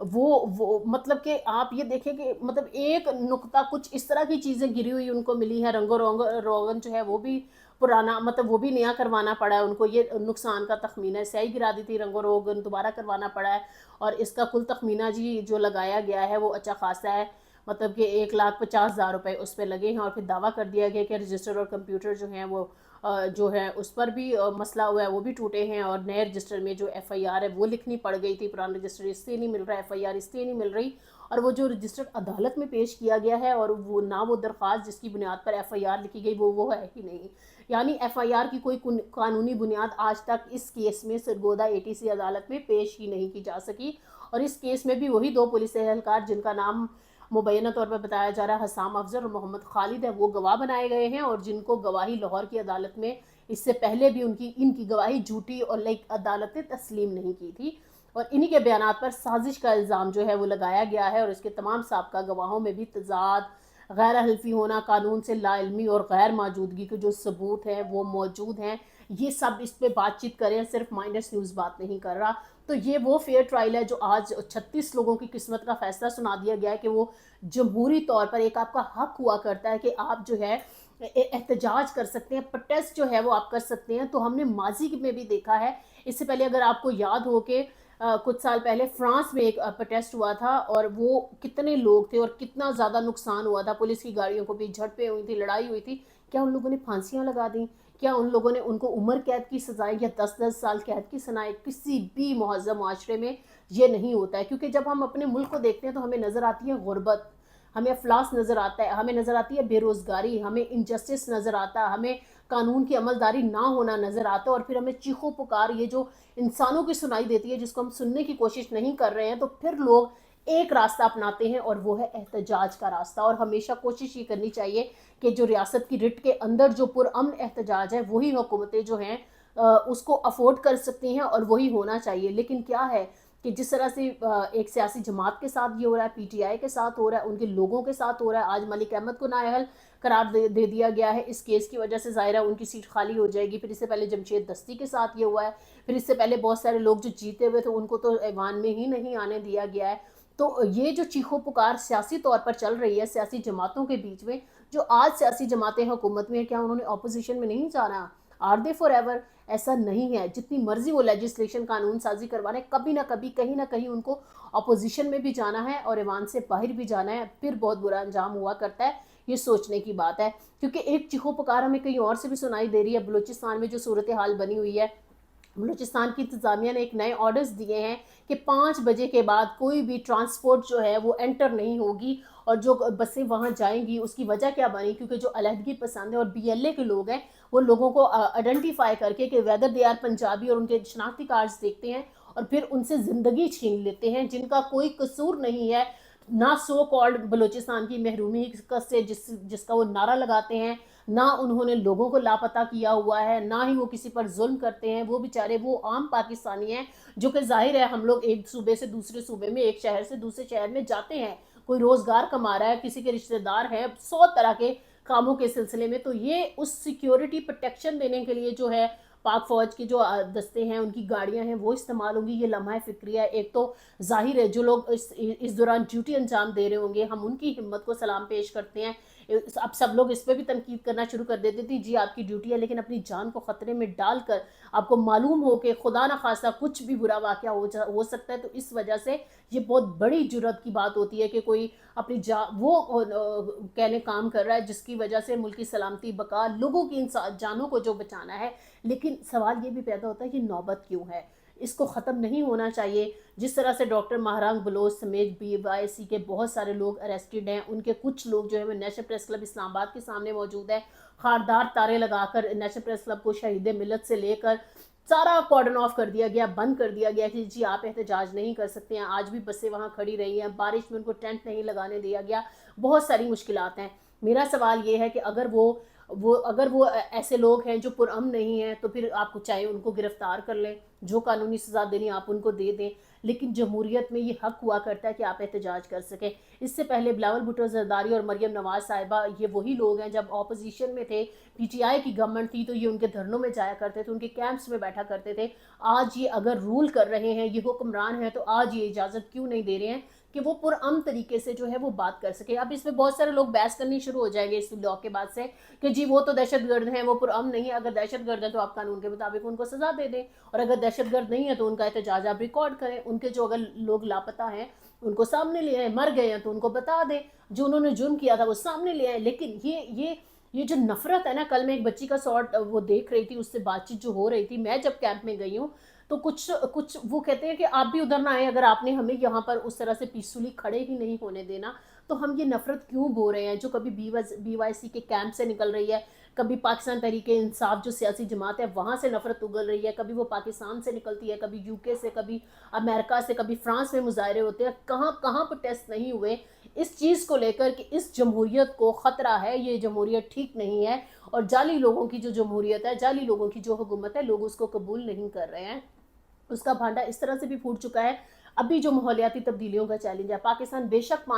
وہ مطلب کہ آپ یہ دیکھیں کہ مطلب ایک نقطہ کچھ اس طرح کی چیزیں گری ہوئی ان کو ملی ہیں، رنگ و روغن جو ہے وہ بھی پرانا، مطلب وہ بھی نیا کروانا پڑا ہے ان کو، یہ نقصان کا تخمینہ ہے، سیاہی گرا دی تھی، رنگ و روغن دوبارہ کروانا پڑا ہے، اور اس کا کل تخمینہ جی جو لگایا گیا ہے وہ اچھا خاصا ہے، مطلب کہ 1,50,000 روپے اس پہ لگے ہیں، اور پھر دعویٰ کر دیا گیا کہ رجسٹر اور کمپیوٹر جو ہیں وہ جو ہے اس پر بھی مسئلہ ہوا ہے، وہ بھی ٹوٹے ہیں، اور نئے رجسٹر میں جو ایف آئی آر ہے وہ لکھنی پڑ گئی تھی، پرانا رجسٹر اس لیے نہیں مل رہا، ایف آئی آر اس لیے نہیں مل رہی، اور وہ جو رجسٹر عدالت میں پیش کیا گیا ہے اور وہ نہ وہ درخواست جس کی بنیاد پر ایف آئی آر لکھی گئی وہ ہے ہی نہیں، یعنی ایف آئی آر کی کوئی قانونی بنیاد آج تک اس کیس میں سرگودا اے ٹی سی عدالت میں پیش ہی نہیں کی جا سکی، اور اس کیس میں بھی وہی 2 پولیس اہلکار جن کا نام مبینہ طور پر بتایا جا رہا ہے حسام افضل اور محمد خالد ہے، وہ گواہ بنائے گئے ہیں، اور جن کو گواہی لاہور کی عدالت میں اس سے پہلے بھی ان کی گواہی جھوٹی اور عدالت نے تسلیم نہیں کی تھی، اور انہی کے بیانات پر سازش کا الزام جو ہے وہ لگایا گیا ہے، اور اس کے تمام سابقہ گواہوں میں بھی تضاد، غیر حلفی ہونا، قانون سے لا علمی اور غیر موجودگی کے جو ثبوت ہیں وہ موجود ہیں، یہ سب اس پہ بات چیت کریں، صرف مائنڈس نیوز بات نہیں کر رہا، تو یہ وہ فیئر ٹرائل ہے جو آج 36 لوگوں کی قسمت کا فیصلہ سنا دیا گیا ہے کہ وہ جمہوری طور پر ایک آپ کا حق ہوا کرتا ہے کہ آپ جو ہے احتجاج کر سکتے ہیں، پروٹیسٹ جو ہے وہ آپ کر سکتے ہیں، تو ہم نے ماضی میں بھی دیکھا ہے، اس سے پہلے اگر آپ کو یاد ہو کہ کچھ سال پہلے فرانس میں ایک پروٹیسٹ ہوا تھا، اور وہ کتنے لوگ تھے اور کتنا زیادہ نقصان ہوا تھا، پولیس کی گاڑیوں کو بھی جھڑپیں ہوئی تھی، لڑائی ہوئی تھی، کیا ان لوگوں نے پھانسیاں لگا دیں؟ کیا ان لوگوں نے ان کو عمر قید کی سزائیں یا 10-10 سال قید کی سزائیں؟ کسی بھی مہذب معاشرے میں یہ نہیں ہوتا ہے، کیونکہ جب ہم اپنے ملک کو دیکھتے ہیں تو ہمیں نظر آتی ہے غربت، ہمیں افلاس نظر آتا ہے، ہمیں نظر آتی ہے بے روزگاری، ہمیں انجسٹس نظر آتا ہے، ہمیں قانون کی عملداری نہ ہونا نظر آتا ہے، اور پھر ہمیں چیخو پکار یہ جو انسانوں کی سنائی دیتی ہے جس کو ہم سننے کی کوشش نہیں کر رہے ہیں، تو پھر لوگ ایک راستہ اپناتے ہیں اور وہ ہے احتجاج کا راستہ، اور ہمیشہ کوشش یہ کرنی چاہیے کہ جو ریاست کی رٹ کے اندر جو پرامن احتجاج ہے وہی حکومتیں جو ہیں اس کو افورڈ کر سکتی ہیں اور وہی ہونا چاہیے، لیکن کیا ہے کہ جس طرح سے ایک سیاسی جماعت کے ساتھ یہ ہو رہا ہے، پی ٹی آئی کے ساتھ ہو رہا ہے، ان کے لوگوں کے ساتھ ہو رہا ہے، آج ملک احمد کو نااہل قرار دے دیا گیا ہے اس کیس کی وجہ سے، ظاہرہ ان کی سیٹ خالی ہو جائے گی، پھر اس سے پہلے جمشید دستی کے ساتھ یہ ہوا ہے، پھر اس سے پہلے بہت سارے لوگ جو جیتے ہوئے تھے ان کو تو ایوان میں ہی نہیں آنے دیا گیا ہے، تو یہ جو چیخو پکار سیاسی طور پر چل رہی ہے سیاسی جماعتوں کے بیچ میں، جو آج سیاسی جماعتیں حکومت میں ہیں، کیا انہوں نے اپوزیشن میں نہیں جانا؟ Are they forever? ایسا نہیں ہے، جتنی مرضی وہ لیجسلیشن قانون سازی کروانے، کبھی نہ کبھی کہیں نہ کہیں ان کو اپوزیشن میں بھی جانا ہے اور ایوان سے باہر بھی جانا ہے، پھر بہت برا انجام ہوا کرتا ہے، یہ سوچنے کی بات ہے، کیونکہ ایک چیخو پکار ہمیں کہیں اور سے بھی سنائی دے رہی ہے، بلوچستان میں جو صورتحال بنی ہوئی ہے، بلوچستان کی انتظامیہ نے ایک نئے آرڈرز دیے ہیں کہ 5 بجے کے بعد کوئی بھی ٹرانسپورٹ جو ہے وہ انٹر نہیں ہوگی، اور جو بسیں وہاں جائیں گی اس کی وجہ کیا بنی، کیونکہ جو علیحدگی پسند ہیں اور بی ایل اے کے لوگ ہیں وہ لوگوں کو آئیڈینٹیفائی کر کے کہ ویدر دے آر پنجابی اور ان کے شناختی کارڈز دیکھتے ہیں اور پھر ان سے زندگی چھین لیتے ہیں جن کا کوئی قصور نہیں ہے، نہ سو کالڈ بلوچستان کی محرومی سے جس کا وہ نعرہ لگاتے ہیں، نہ انہوں نے لوگوں کو لاپتہ کیا ہوا ہے، نہ ہی وہ کسی پر ظلم کرتے ہیں، وہ بیچارے وہ عام پاکستانی ہیں جو کہ ظاہر ہے ہم لوگ ایک صوبے سے دوسرے صوبے میں، ایک شہر سے دوسرے شہر میں جاتے ہیں، کوئی روزگار کما رہا ہے، کسی کے رشتہ دار ہیں، 100 طرح کے کاموں کے سلسلے میں، تو یہ اس سیکیورٹی پروٹیکشن دینے کے لیے جو ہے پاک فوج کے جو دستے ہیں ان کی گاڑیاں ہیں وہ استعمال ہوں گی، یہ لمحہ فکری ہے، ایک تو ظاہر ہے جو لوگ اس دوران ڈیوٹی انجام دے رہے ہوں گے ہم ان کی ہمت کو سلام پیش کرتے ہیں، اب سب لوگ اس پہ بھی تنقید کرنا شروع کر دیتے تھے، جی آپ کی ڈیوٹی ہے، لیکن اپنی جان کو خطرے میں ڈال کر آپ کو معلوم ہو کہ خدا نہ خواستہ کچھ بھی برا واقعہ ہو سکتا ہے، تو اس وجہ سے یہ بہت بڑی جرات کی بات ہوتی ہے کہ کوئی اپنی وہ کہنے کام کر رہا ہے جس کی وجہ سے ملک کی سلامتی بقا لوگوں کی جانوں کو جو بچانا ہے، لیکن سوال یہ بھی پیدا ہوتا ہے کہ نوبت کیوں ہے، اس کو ختم نہیں ہونا چاہیے، جس طرح سے ڈاکٹر ماہرانگ بلوچ سمیت بی وائی سی کے بہت سارے لوگ اریسٹڈ ہیں، ان کے کچھ لوگ جو ہے وہ نیشنل پریس کلب اسلام آباد کے سامنے موجود ہے، خاردار تارے لگا کر نیشنل پریس کلب کو شہید ملت سے لے کر سارا کارڈن آف کر دیا گیا، بند کر دیا گیا کہ جی آپ احتجاج نہیں کر سکتے ہیں، آج بھی بسیں وہاں کھڑی رہی ہیں، بارش میں ان کو ٹینٹ نہیں لگانے دیا گیا، بہت ساری مشکلات ہیں، میرا سوال یہ ہے کہ اگر وہ ایسے لوگ ہیں جو پرامن نہیں ہیں تو پھر آپ چاہے ان کو گرفتار کر لیں، جو قانونی سزا دینی آپ ان کو دے دیں، لیکن جمہوریت میں یہ حق ہوا کرتا ہے کہ آپ احتجاج کر سکیں۔ اس سے پہلے بلاول بھٹو زرداری اور مریم نواز صاحبہ یہ وہی لوگ ہیں، جب اپوزیشن میں تھے، پی ٹی آئی کی گورنمنٹ تھی، تو یہ ان کے دھرنوں میں جایا کرتے تھے، ان کے کیمپس میں بیٹھا کرتے تھے۔ آج یہ اگر رول کر رہے ہیں، یہ حکمران ہیں، تو آج یہ اجازت کیوں نہیں دے رہے ہیں کہ وہ پرامن طریقے سے جو ہے وہ بات کر سکے۔ اب اس میں بہت سارے لوگ بحث کرنی شروع ہو جائیں گے اس لا کے بعد سے کہ جی وہ تو دہشت گرد ہیں، وہ پرامن نہیں ہے۔ اگر دہشت گرد ہے تو آپ قانون کے مطابق ان کو سزا دے دیں، اور اگر دہشت گرد نہیں ہے تو ان کا احتجاج آپ ریکارڈ کریں، ان کے جو اگر لوگ لاپتہ ہیں ان کو سامنے لے آئیں، مر گئے ہیں تو ان کو بتا دیں، جو انہوں نے جرم کیا تھا وہ سامنے لے آئیں۔ لیکن یہ جو نفرت ہے نا، کل میں ایک بچی کا سارٹ وہ دیکھ رہی تھی، اس سے بات چیت جو ہو رہی تھی، میں جب کیمپ میں گئی ہوں تو کچھ وہ کہتے ہیں کہ آپ بھی ادھر نہ آئیں، اگر آپ نے ہمیں یہاں پر اس طرح سے پیسفلی کھڑے ہی نہیں ہونے دینا تو ہم یہ نفرت کیوں بو رہے ہیں، جو کبھی بی وائی سی کے کیمپ سے نکل رہی ہے، کبھی پاکستان تحریک انصاف جو سیاسی جماعت ہے وہاں سے نفرت اگل رہی ہے، کبھی وہ پاکستان سے نکلتی ہے، کبھی یو کے سے، کبھی امریکہ سے، کبھی فرانس میں مظاہرے ہوتے ہیں، کہاں کہاں پروٹیسٹ نہیں ہوئے اس چیز کو لے کر کہ اس جمہوریت کو خطرہ ہے، یہ جمہوریت ٹھیک نہیں ہے، اور جعلی لوگوں کی جو جمہوریت ہے، جعلی لوگوں کی جو حکومت ہے، لوگ اس کو قبول نہیں کر رہے ہیں۔ اس کا بھانڈا اس طرح سے بھی پھوٹ چکا ہے۔ ابھی جو ماحولیاتی تبدیلیوں کا چیلنج ہے، پاکستان بے شک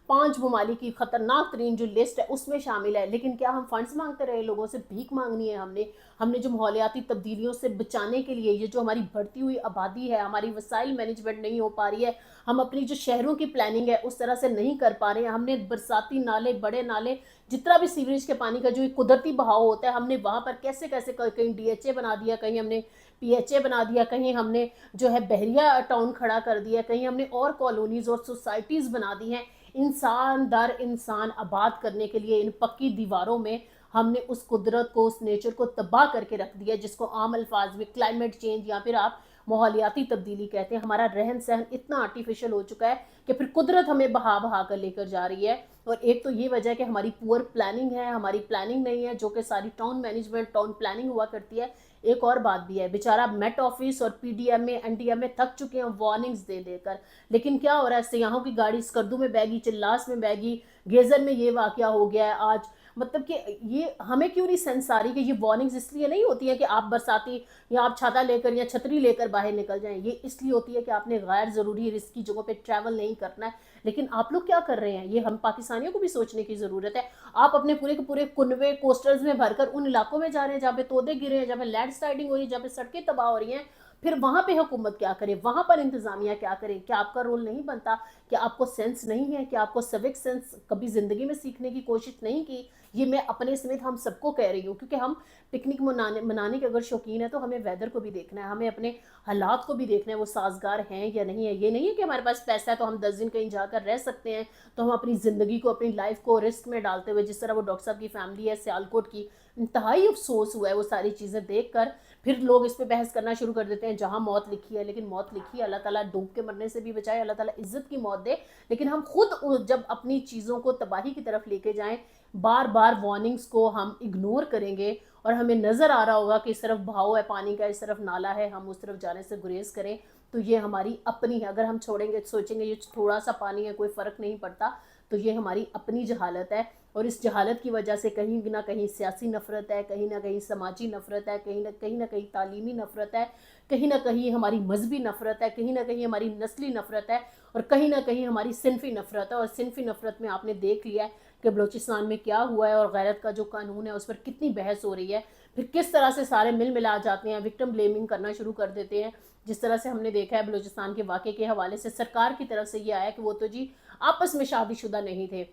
پانچ ممالک کی خطرناک ترین جو لسٹ ہے اس میں شامل ہے، لیکن کیا ہم فنڈز مانگتے رہے؟ لوگوں سے بھیک مانگنی ہے ہم نے جو ماحولیاتی تبدیلیوں سے بچانے کے لیے، یہ جو ہماری بڑھتی ہوئی آبادی ہے، ہماری وسائل مینجمنٹ نہیں ہو پا رہی ہے، ہم اپنی جو شہروں کی پلاننگ ہے اس طرح سے نہیں کر پا رہے ہیں، ہم نے برساتی نالے، بڑے نالے، جتنا بھی سیوریج کے پانی کا جو ایک قدرتی بہاؤ ہوتا ہے، ہم نے وہاں پر کیسے کہیں ڈی ایچ اے بنا دیا، کہیں ہم نے پی ایچ اے بنا دیا، کہیں ہم نے جو ہے بحریہ ٹاؤن کھڑا کر دیا، کہیں ہم نے اور کالونیز اور سوسائٹیز بنا دی ہیں۔ انسان در انسان آباد کرنے کے لیے ان پکی دیواروں میں ہم نے اس قدرت کو، اس نیچر کو تباہ کر کے رکھ دیا، جس کو عام الفاظ میں کلائمیٹ چینج یا پھر آپ ماحولیاتی تبدیلی کہتے ہیں۔ ہمارا رہن سہن اتنا آرٹیفیشل ہو چکا ہے کہ پھر قدرت ہمیں بہا بہا کر لے کر جا رہی ہے۔ اور ایک تو یہ وجہ ہے کہ ہماری پور پلاننگ ہے، ہماری پلاننگ نہیں ہے، جو کہ ساری ٹاؤن مینجمنٹ، ٹاؤن پلاننگ ہوا کرتی ہے۔ ایک اور بات بھی ہے، بیچارہ میٹ آفس اور پی ڈی ایم اے، این ڈی ایم اے تھک چکے ہیں وارننگز دے دے کر، لیکن کیا ہو رہا ہے؟ سیاحوں کی گاڑی اسکردو میں بہ گئی، چلاس میں بہ گئی، گیزر میں یہ واقعہ ہو گیا ہے آج۔ مطلب کہ یہ ہمیں کیوں نہیں سینس آ رہی کہ یہ وارننگز اس لیے نہیں ہوتی ہیں کہ آپ برساتی یا آپ چھاتا لے کر یا چھتری لے کر باہر نکل جائیں، یہ اس لیے ہوتی ہے کہ آپ نے غیر ضروری رسکی جگہوں پہ ٹریول نہیں کرنا ہے۔ لیکن آپ لوگ کیا کر رہے ہیں؟ یہ ہم پاکستانیوں کو بھی سوچنے کی ضرورت ہے۔ آپ اپنے پورے کے پورے کنوے کوسٹرز میں بھر کر ان علاقوں میں جا رہے ہیں جہاں پہ تودے گرے ہیں، جہاں پہ لینڈ سلائڈنگ ہو رہی ہے، جہاں پہ سڑکیں تباہ ہو رہی ہیں، پھر وہاں پہ حکومت کیا کرے؟ وہاں پر انتظامیہ کیا کرے؟ کیا آپ کا رول نہیں بنتا؟ کیا آپ کو سینس نہیں ہے؟ کیا آپ کو سیوک سینس کبھی زندگی میں سیکھنے کی کوشش نہیں کی؟ یہ میں اپنے سمیت ہم سب کو کہہ رہی ہوں، کیونکہ ہم پکنک منانے کے اگر شوقین ہیں تو ہمیں ویدر کو بھی دیکھنا ہے، ہمیں اپنے حالات کو بھی دیکھنا ہے، وہ سازگار ہیں یا نہیں ہے۔ یہ نہیں ہے کہ ہمارے پاس پیسہ ہے تو ہم 10 دن کہیں جا کر رہ سکتے ہیں، تو ہم اپنی زندگی کو، اپنی لائف کو رسک میں ڈالتے ہوئے، جس طرح وہ ڈاکٹر صاحب کی فیملی ہے سیالکوٹ کی، انتہائی افسوس ہوا ہے وہ ساری چیزیں دیکھ کر۔ پھر لوگ اس پہ بحث کرنا شروع کر دیتے ہیں جہاں موت لکھی ہے، لیکن موت لکھی ہے، اللہ تعالیٰ ڈوب کے مرنے سے بھی بچائے، اللہ تعالیٰ عزت کی موت دے، لیکن ہم خود جب اپنی چیزوں کو تباہی کی طرف لے کے جائیں، بار بار وارننگز کو ہم اگنور کریں گے اور ہمیں نظر آ رہا ہوگا کہ اس طرف بہاؤ ہے پانی کا، اس طرف نالا ہے، ہم اس طرف جانے سے گریز کریں، تو یہ ہماری اپنی ہے۔ اگر ہم چھوڑیں گے، سوچیں گے یہ تھوڑا سا پانی ہے، کوئی فرق نہیں پڑتا، تو یہ ہماری اپنی جہالت ہے، اور اس جہالت کی وجہ سے کہیں نہ کہیں سیاسی نفرت ہے، کہیں نہ کہیں سماجی نفرت ہے، کہیں نہ کہیں تعلیمی نفرت ہے، کہیں نہ کہیں ہماری مذہبی نفرت ہے، کہیں نہ کہیں ہماری نسلی نفرت ہے، اور کہیں نہ کہیں ہماری صنفی نفرت ہے۔ اور صنفی نفرت میں آپ نے دیکھ لیا ہے کہ بلوچستان میں کیا ہوا ہے، اور غیرت کا جو قانون ہے اس پر کتنی بحث ہو رہی ہے، پھر کس طرح سے سارے مل ملا جاتے ہیں، وکٹم بلیمنگ کرنا شروع کر دیتے ہیں، جس طرح سے ہم نے دیکھا ہے بلوچستان کے واقعے کے حوالے سے سرکار کی طرف سے یہ آیا کہ وہ تو جی آپس میں شادی شدہ نہیں تھے۔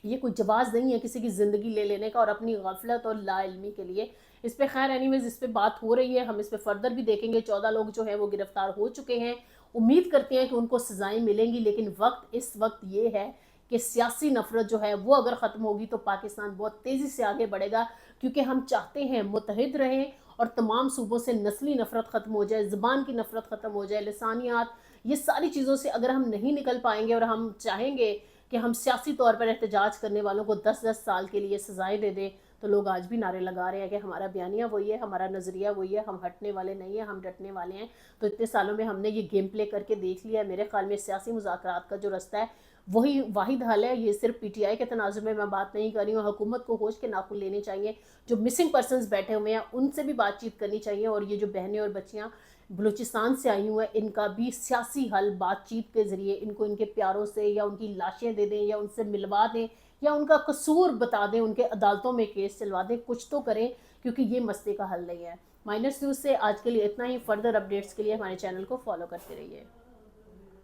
یہ کوئی جواز نہیں ہے کسی کی زندگی لے لینے کا، اور اپنی غفلت اور لا علمی کے لیے۔ اس پہ خیر اینیویز اس پہ بات ہو رہی ہے، ہم اس پہ فردر بھی دیکھیں گے۔ 14 لوگ جو ہیں وہ گرفتار ہو چکے ہیں، امید کرتے ہیں کہ ان کو سزائیں ملیں گی، لیکن اس وقت یہ ہے کہ سیاسی نفرت جو ہے وہ اگر ختم ہوگی تو پاکستان بہت تیزی سے آگے بڑھے گا، کیونکہ ہم چاہتے ہیں متحد رہیں اور تمام صوبوں سے نسلی نفرت ختم ہو جائے، زبان کی نفرت ختم ہو جائے، لسانیات، یہ ساری چیزوں سے اگر ہم نہیں نکل پائیں گے، اور ہم چاہیں گے کہ ہم سیاسی طور پر احتجاج کرنے والوں کو 10-10 سال کے لیے سزائیں دے دیں، تو لوگ آج بھی نعرے لگا رہے ہیں کہ ہمارا بیانیہ وہی ہے، ہمارا نظریہ وہی ہے، ہم ہٹنے والے نہیں ہیں، ہم ڈٹنے والے ہیں۔ تو اتنے سالوں میں ہم نے یہ گیم پلے کر کے دیکھ لیا ہے۔ میرے خیال میں سیاسی مذاکرات کا جو رستہ ہے وہی واحد حل ہے۔ یہ صرف پی ٹی آئی کے تناظر میں بات نہیں کر رہی ہوں، حکومت کو ہوش کے ناخن لینے چاہیے، جو مسنگ پرسنز بیٹھے ہوئے ہیں ان سے بھی بات چیت کرنی چاہیے، اور یہ جو بہنیں اور بچیاں بلوچستان سے آئی ہوں، ان کا بھی سیاسی حل بات چیت کے ذریعے ان کو ان کے پیاروں سے یا ان کی لاشیں دے دیں یا ان سے ملوا دیں یا ان کا قصور بتا دیں، ان کے عدالتوں میں کیس چلوا دیں، کچھ تو کریں، کیونکہ یہ مسئلے کا حل نہیں ہے۔ مائنرس نیوز سے آج کے لیے اتنا ہی۔ فردر اپڈیٹس کے لیے ہمارے چینل کو فالو کرتے رہیے۔